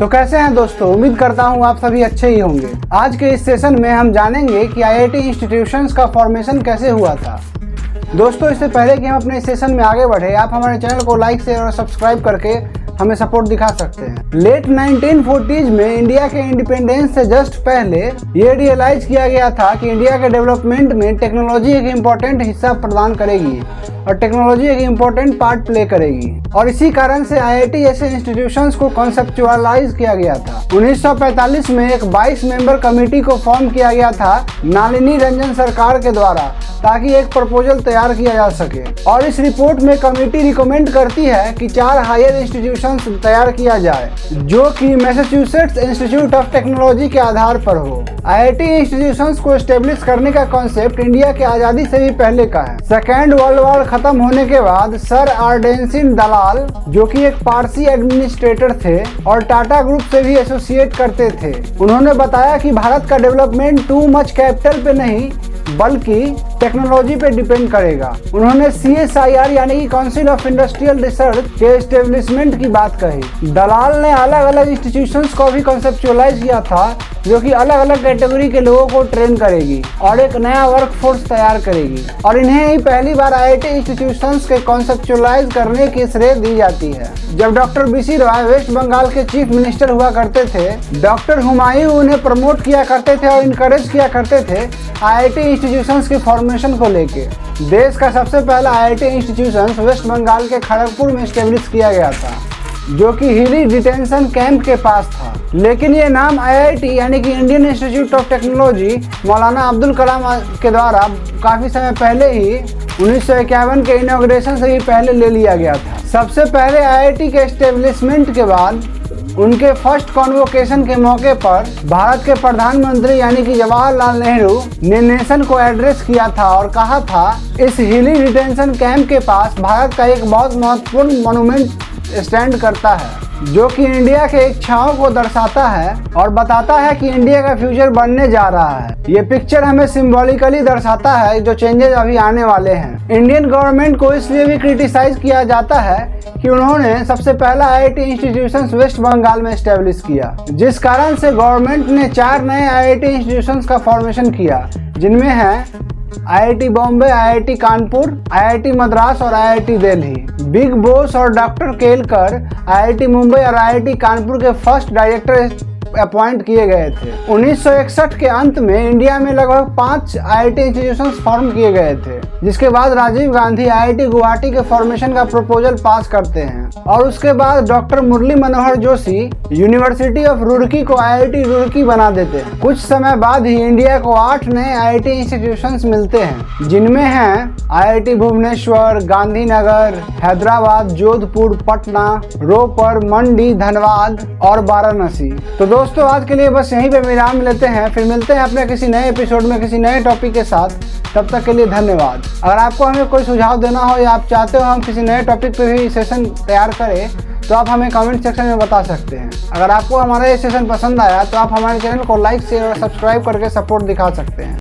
तो कैसे हैं दोस्तों, उम्मीद करता हूं आप सभी अच्छे ही होंगे। आज के इस सेशन में हम जानेंगे कि आईआईटी इंस्टीट्यूशंस का फॉर्मेशन कैसे हुआ था। दोस्तों, इससे पहले कि हम अपने इस सेशन में आगे बढ़े, आप हमारे चैनल को लाइक शेयर और सब्सक्राइब करके हमें सपोर्ट दिखा सकते हैं। लेट 1940s में इंडिया के इंडिपेंडेंस से जस्ट पहले ये रियलाइज किया गया था कि इंडिया के डेवलपमेंट में टेक्नोलॉजी एक इम्पोर्टेंट हिस्सा प्रदान करेगी और टेक्नोलॉजी एक इम्पोर्टेंट पार्ट प्ले करेगी, और इसी कारण से आईआईटी जैसे इंस्टीट्यूशंस को कॉन्सेप्चुअलाइज किया गया था। 1945 में एक 22 मेंबर कमेटी को फॉर्म किया गया था नलिनी रंजन सरकार के द्वारा, ताकि एक प्रपोजल तैयार किया जा सके। और इस रिपोर्ट में कमेटी रिकमेंड करती है कि 4 हायर इंस्टीट्यूशंस तैयार किया जाए, जो कि मैसाचुसेट्स इंस्टीट्यूट ऑफ टेक्नोलॉजी के आधार पर हो। आईआईटी इंस्टीट्यूशंस को एस्टेब्लिश करने का कॉन्सेप्ट इंडिया की आजादी से भी पहले का है। सेकेंड वर्ल्ड वॉर खत्म होने के बाद सर आर्डेंसिन दलाल, जो कि एक पारसी एडमिनिस्ट्रेटर थे और टाटा ग्रुप से भी एसोसिएट करते थे, उन्होंने बताया कि भारत का डेवलपमेंट टू मच कैपिटल पे नहीं बल्कि टेक्नोलॉजी पे डिपेंड करेगा। उन्होंने CSIR यानी कि काउंसिल ऑफ इंडस्ट्रियल रिसर्च के एस्टेब्लिशमेंट की बात कही। दलाल ने अलग अलग इंस्टीट्यूशंस को भी कॉन्सेप्चुअलाइज किया था, जो कि अलग अलग कैटेगरी के लोगों को ट्रेन करेगी और एक नया वर्क फोर्स तैयार करेगी, और इन्हें ही पहली बार आईआईटी इंस्टीट्यूशंस के कॉन्सेप्चुअलाइज करने की श्रेय दी जाती है। जब doctor BC Roy West Bengal के चीफ मिनिस्टर हुआ करते थे, डॉक्टर हुमायूं उन्हें प्रमोट किया करते थे और इनकरेज किया करते थे आईआईटी इंस्टीट्यूशंस के फॉर्मेशन को लेके। देश का सबसे पहला आईआईटी इंस्टीट्यूशंस वेस्ट बंगाल के खड़गपुर में एस्टेब्लिश किया गया था, जो कि हिली डिटेंशन कैंप के पास था। लेकिन ये नाम आईआईटी यानी कि इंडियन इंस्टीट्यूट ऑफ टेक्नोलॉजी मौलाना अब्दुल कलाम के द्वारा काफी समय पहले ही 1951 के इनॉग्रेशन से ही पहले ले लिया गया था। सबसे पहले आईआईटी के एस्टेब्लिशमेंट के बाद उनके फर्स्ट कॉन्वोकेशन के मौके पर भारत के प्रधानमंत्री यानी कि जवाहरलाल नेहरू ने नेशन को एड्रेस किया था और कहा था, इस हिली डिटेंशन कैंप के पास भारत का एक बहुत महत्वपूर्ण मॉन्यूमेंट स्टैंड करता है, जो कि इंडिया के इच्छाओं को दर्शाता है और बताता है कि इंडिया का फ्यूचर बनने जा रहा है। ये पिक्चर हमें सिंबॉलिकली दर्शाता है जो चेंजेस अभी आने वाले हैं। इंडियन गवर्नमेंट को इसलिए भी क्रिटिसाइज किया जाता है कि उन्होंने सबसे पहला आईआईटी इंस्टीट्यूशंस वेस्ट बंगाल में एस्टेब्लिश किया, जिस कारण से गवर्नमेंट ने 4 नए आईआईटी इंस्टीट्यूशंस का फॉर्मेशन किया, जिनमें है IIT Bombay, IIT Kanpur, IIT Madras और आईआईटी दिल्ली। बिग बॉस और डॉक्टर केलकर आईआईटी मुंबई और आईआईटी कानपुर के फर्स्ट डायरेक्टर अपॉइंट किए गए थे। 1961 के अंत में इंडिया में लगभग 5 आईआईटी इंस्टीट्यूशंस फॉर्म किए गए थे, जिसके बाद राजीव गांधी आईआईटी गुवाहाटी के फॉर्मेशन का प्रपोजल पास करते हैं, और उसके बाद doctor Murli Manohar Joshi university of Roorkee को आईआईटी रुड़की बना देते हैं। कुछ समय बाद ही इंडिया को 8 नए आईआईटी इंस्टीट्यूशंस मिलते हैं, जिनमें हैं आईआईटी भुवनेश्वर, गांधीनगर, हैदराबाद, जोधपुर, पटना, रोपर, मंडी, धनबाद और वाराणसी। तो दोस्तों, आज के लिए बस यहीं पे विराम लेते हैं, फिर मिलते हैं अपने किसी नए एपिसोड में किसी नए टॉपिक के साथ। तब तक के लिए धन्यवाद। अगर आपको हमें कोई सुझाव देना हो या आप चाहते हो हम किसी नए टॉपिक पे भी सेशन तैयार करें, तो आप हमें कमेंट सेक्शन में बता सकते हैं। अगर आपको हमारा ये सेशन पसंद आया तो आप हमारे चैनल को लाइक शेयर और सब्सक्राइब करके सपोर्ट दिखा सकते हैं।